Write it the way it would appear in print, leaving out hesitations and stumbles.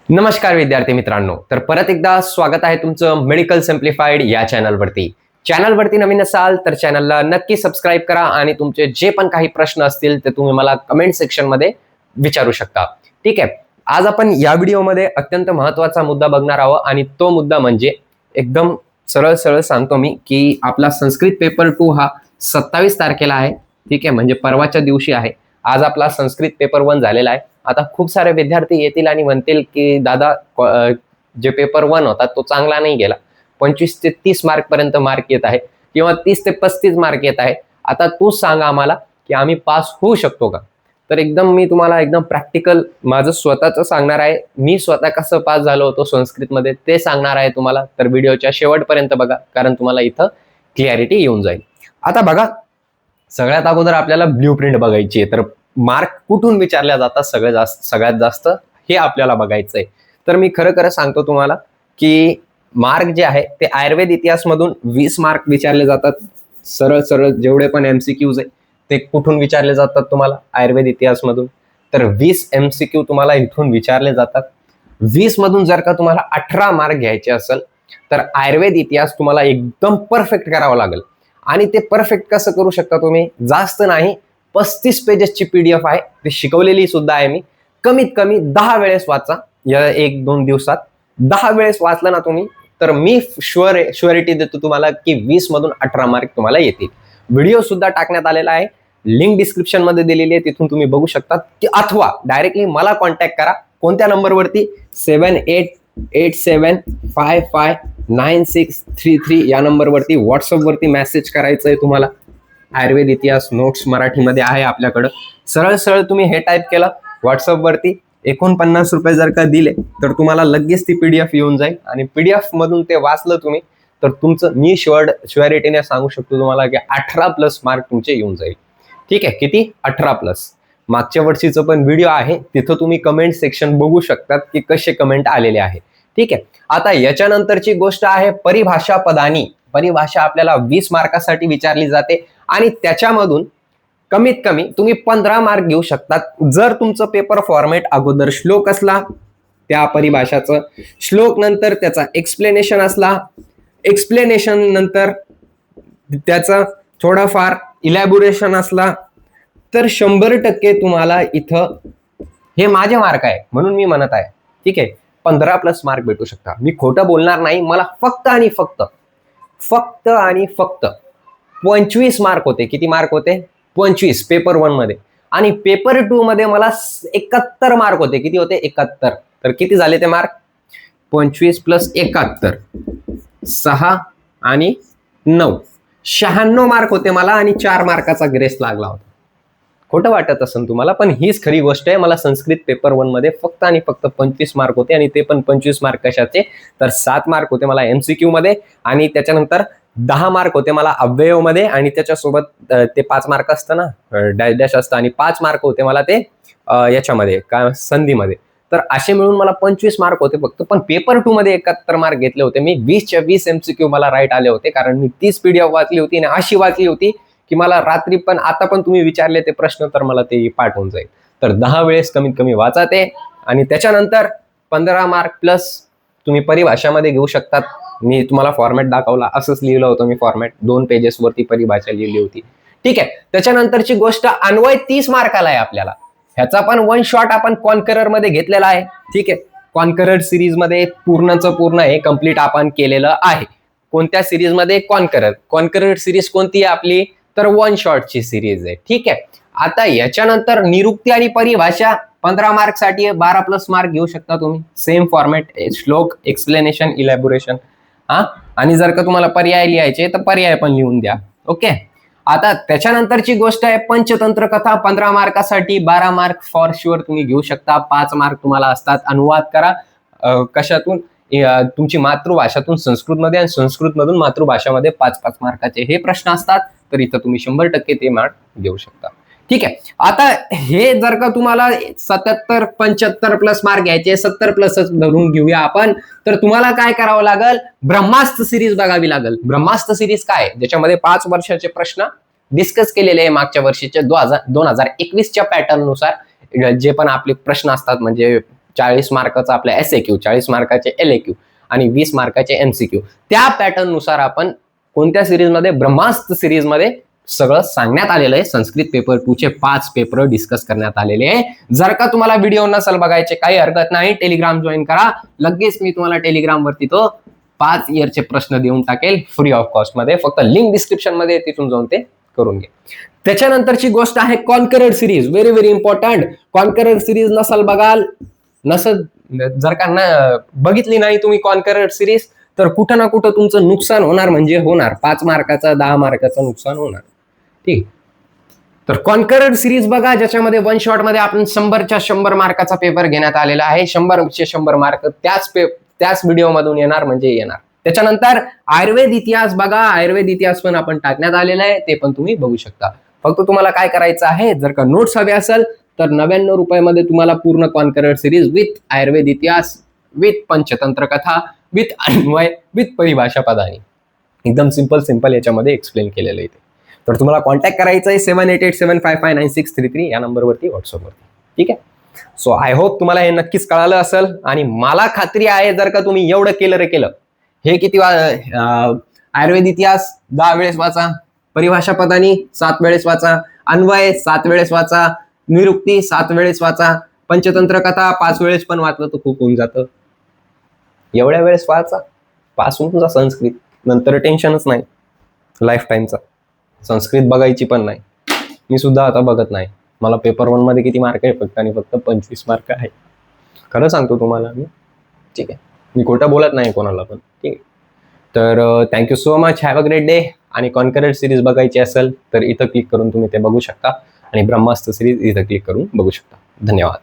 नमस्कार विद्यार्थी मित्रांनो, तर परत एकदा स्वागत आहे तुमचं मेडिकल सिम्प्लिफाईड या चॅनलवरती नवीन असाल तर चॅनलला नक्की सबस्क्राईब करा आणि तुमचे जे पण काही प्रश्न असतील ते तुम्ही मला कमेंट सेक्शन मध्ये विचारू शकता. ठीक आहे. आज आपण या व्हिडिओमध्ये अत्यंत महत्त्वाचा मुद्दा बघणार आहोत आणि तो मुद्दा म्हणजे एकदम सरळ सरळ सांगतो मी की आपला संस्कृत पेपर 2 हा 27 तारखेला आहे. ठीक आहे, म्हणजे परवाच्या दिवशी आहे. आज आपला संस्कृत पेपर 1 झालेला आहे. आता खूप सारे विद्यार्थी येतील आणि म्हणतील की दादा जे पेपर 1 होता तो चांगला नाही गेला, 25 ते 30 मार्क पर्यंत मार्क येत आहे किंवा 30 ते 35 मार्क येत आहे. आता तूच सांगा आम्हाला की आम्ही पास होऊ शकतो का? तर एकदम मी तुम्हाला एकदम प्रॅक्टिकल माझं स्वतःचं सांगणार आहे. मी स्वतः कसं पास झालो होतो संस्कृतमध्ये ते सांगणार आहे तुम्हाला. तर व्हिडिओच्या शेवटपर्यंत बघा, कारण तुम्हाला इथं क्लिअरिटी येऊन जाईल. आता बघा, सगळ्यात अगोदर आपल्याला ब्ल्यूप्रिंट बघायची आहे. तर मार्क कुठून विचारल्या जातात सगळ्यात जास्त हे आपल्याला बघायचंय. तर मी खरं खरं सांगतो तुम्हाला की मार्क जे आहे ते आयुर्वेद इतिहास मधून 20 मार्क विचारले जातात. सरळ सरळ जेवढे पण एमसीक्यूज आहे ते कुठून विचारले जातात तुम्हाला आयुर्वेद इतिहास मधून. तर 20 एमसीक्यू तुम्हाला इथून विचारले जातात. 20 मधून जर का तुम्हाला 18 मार्क घ्यायचे असेल तर आयुर्वेद इतिहास तुम्हाला एकदम परफेक्ट करावा लागेल. आणि ते परफेक्ट कसं करू शकता तुम्ही? जास्त नाही, 35 पेजेसची पीडीएफ आहे, ती शिकवलेली सुद्धा आहे मी. कमीत कमी 10 वेळेस वाचा या 1-2 दिवसात. 10 वेळेस वाचलं ना तुम्ही तर मी शुअरिटी देतो तुम्हाला की 20 मधून 18 मार्क तुम्हाला येतील. व्हिडिओ सुद्धा टाकण्यात आलेला आहे, लिंक डिस्क्रिप्शन मध्ये दिलेली आहे, तिथून तुम्ही बघू शकता. की अथवा डायरेक्टली मला कॉन्टॅक्ट करा. कोणत्या नंबरवरती? 7887559633 या नंबरवरती व्हॉट्सअपवरती मेसेज करायचं आहे तुम्हाला. आयुर्वेद इतिहास नोट्स मराठीमध्ये आहे आपल्याकडं. सरळ सरळ तुम्ही हे टाईप केलं व्हॉट्सअपवरती, 49 रुपये जर का दिले तर तुम्हाला लगेच ती पीडीएफ येऊन जाईल. आणि पीडीएफ मधून ते वाचलं तुम्ही तर तुमचं मी शुअरिटीने सांगू शकतो तुम्हाला की 18+ मार्क तुमचे येऊन जाईल. ठीक आहे, किती? 18+. मागच्या वर्षीचं पण व्हिडिओ आहे, तिथं तुम्ही कमेंट सेक्शन बघू शकतात की कसे कमेंट आलेले आहे. ठीक आहे. आता याच्यानंतरची गोष्ट आहे परिभाषा पदानी. परिभाषा आपल्याला 20 मार्कासाठी विचारली जाते आणि त्याच्यामधून कमीत कमी तुम्ही 15 मार्क घेऊ शकतात जर तुमचं पेपर फॉर्मॅट अगोदर श्लोक असला, त्या परिभाषाचं श्लोक नंतर त्याचा एक्सप्लेनेशन असला, एक्सप्लेनेशन नंतर त्याचा थोडाफार इलॅबोरेशन असला, तर 100% तुम्हाला इथं हे माझे मार्क आहे म्हणून मी म्हणत आहे. ठीक आहे, 15+ मार्क भेटू शकता. मी खोटं बोलणार नाही. मला फक्त आणि फक्त 25 मार्क होते. किती मार्क होते? 25 पेपर 1 मध्ये. आणि पेपर 2 मध्ये मला 71 मार्क होते. किती होते? 71. तर किती झाले ते मार्क? 25 + 71 6 आणि 9 96 मार्क होते मला आणि 4 मार्काचा ग्रेस लागला होता. खोटं वाटत असेल तुम्हाला, पण हीच खरी गोष्ट आहे. मला संस्कृत पेपर 1 मध्ये फक्त आणि फक्त 25 मार्क होते आणि ते पण 25 मार्क कशाचे? तर 7 मार्क होते मला एमसीक्यू मध्ये आणि त्याच्यानंतर 10 मार्क होते मला अव्ययव मध्ये आणि त्याच्यासोबत ते 5 मार्क असतं ना, डॅश डॅश असतं, आणि 5 मार्क होते मला ते याच्यामध्ये काय संधीमध्ये. तर असे मिळून मला 25 मार्क होते फक्त. पण पेपर 2 मध्ये 71 मार्क घेतले होते मी. 20च्या 20 एमसीक्यू मला राईट आले होते, कारण मी 30 पीडीएफ वाचली होती आणि अशी वाचली होती की मला रात्री पण आता पण तुम्ही विचारले ते प्रश्न तर मला ते पाठ होऊन जाईल. तर 10 वेळेस कमीत कमी वाचा ते. आणि त्याच्यानंतर 15 मार्क प्लस तुम्ही परिभाषामध्ये घेऊ शकतात. मी तुम्हाला फॉर्मॅट दाखवला, असंच लिहिलं होतं मी फॉर्मॅट. 2 पेजेसवरती परिभाषा लिहिली होती. ठीक आहे. त्याच्यानंतरची गोष्ट अन्वय 30 मार्काला आहे आपल्याला. ह्याचा पण वन शॉट आपण कॉन्करर मध्ये घेतलेला आहे. ठीक आहे, कॉन्करर सिरीज मध्ये पूर्णचं पूर्ण हे कम्प्लीट आपण केलेलं आहे. कोणत्या सिरीज मध्ये? कॉन्करर सिरीज कोणती आहे आपली? तर वन शॉटची सिरीज आहे. ठीक आहे. आता याच्यानंतर निरुक्ती आणि परिभाषा 15 मार्क साठी 12+ मार्क घेऊ शकता तुम्ही. सेम फॉर्मॅट, श्लोक, एक्सप्लेनेशन, इलॅबोरेशन. आणि जर का तुम्हाला पर्याय लिहायचे तर पर्याय पण लिहून द्या. ओके. आता त्याच्यानंतरची गोष्ट आहे पंचतंत्र कथा. 15 मार्कासाठी 12 मार्क फॉर शुअर तुम्ही घेऊ शकता. 5 मार्क तुम्हाला असतात. अनुवाद करा कशातून? तुमची मातृभाषातून संस्कृतमध्ये आणि संस्कृतमधून मातृभाषामध्ये 5-5 मार्काचे हे प्रश्न असतात. तर इथं तुम्ही 100% ते मार्क घेऊ शकता. ठीक आहे. आता हे जर का तुम्हाला 77-75+ मार्क घ्यायचे, 70+ धरून घेऊया आपण, तर तुम्हाला काय करावं लागेल? ब्रह्मास्त्र सिरीज बघावी लागेल. ब्रह्मास्त्र सिरीज काय? ज्याच्यामध्ये 5 वर्षाचे प्रश्न डिस्कस केलेले आहे मागच्या वर्षीच्या 2021च्या पॅटर्न नुसार जे पण आपले प्रश्न असतात, म्हणजे 40 मार्काचा आपल्या SAQ, 40 मार्काचे LAQ आणि 20 मार्काचे MCQ. त्या पॅटर्न नुसार आपण कोणत्या सिरीजमध्ये, ब्रह्मास्त्र सिरीजमध्ये सगळं सांगण्यात आलेलं आहे. संस्कृत पेपर 2 चे 5 पेपर डिस्कस करण्यात आलेले आहे. जर का तुम्हाला व्हिडिओ नसेल बघायचे काही हरकत नाही, टेलिग्राम जॉईन करा. लगेच मी तुम्हाला टेलिग्राम वरती तो 5 इयरचे प्रश्न देऊन टाकेल फ्री ऑफ कॉस्ट मध्ये. फक्त लिंक डिस्क्रिप्शन मध्ये, तिथून जाऊन ते करून घ्या. त्याच्यानंतरची गोष्ट आहे conqueror series. Very very important. Conqueror series जर का बघितली नाही तुम्ही कॉन्करर सिरीज, तर कुठं ना कुठं तुमचं नुकसान होणार, म्हणजे होणार. 5 मार्काचा 10 मार्काचं नुकसान होणार. ठीक. तर कॉन्करर सिरीज बघा, ज्याच्यामध्ये 1 शॉट मध्ये आपण 100च्या 100 मार्काचा पेपर घेण्यात आलेला आहे. 100चे 100 मार्क त्याच व्हिडिओ मधून येणार, म्हणजे येणार. त्याच्यानंतर आयुर्वेद इतिहास बघा. आयुर्वेद इतिहास पण आपण टाकण्यात आलेला आहे, ते पण तुम्ही बघू शकता. फक्त तुम्हाला काय करायचं आहे, जर का नोट्स हवे असेल तर 99 रुपयामध्ये तुम्हाला पूर्ण कॉन्करर सिरीज विथ आयुर्वेद इतिहास, विथ पंचतंत्र कथा, विथ अन्वय, विथ परिभाषा पदानी, एकदम सिंपल याच्यामध्ये एक्सप्लेन केलेलं आहे. तर तुम्हाला कॉन्टॅक्ट करायचं आहे 7887559633 या नंबरवरती, व्हॉट्सअपवरती. ठीक आहे. सो आय होप तुम्हाला हे नक्कीच कळालं असेल, आणि मला खात्री आहे जर का तुम्ही एवढं केलं, हे किती आयुर्वेद इतिहास 10 वेळेस वाचा, परिभाषा पदानी 7 वेळेस वाचा, अन्वय 7 वेळेस वाचा, निरुक्ती 7 वेळेस वाचा, पंचतंत्र कथा 5 वेळेस पण वाचलं तर खूप होऊन जातं. एवढ्या वेळेस वाचा, पास होऊन तुझा संस्कृत, नंतर टेन्शनच नाही लाईफ टाईमचा. संस्कृत बघायची पण नाही. मी सुद्धा आता बघत नाही. मला पेपर 1 मध्ये किती मार्क आहे, फक्त आणि फक्त 25 मार्क आहे. खरं सांगतो तुम्हाला मी. ठीक आहे, मी खोटं बोलत नाही कोणाला पण. ठीक आहे. तर thank you so much, have a great day. आणि कॉन्करर सिरीज बघायची असेल तर इथं क्लिक करून तुम्ही ते बघू शकता, आणि ब्रह्मास्त्र सिरीज इथं क्लिक करून बघू शकता. धन्यवाद.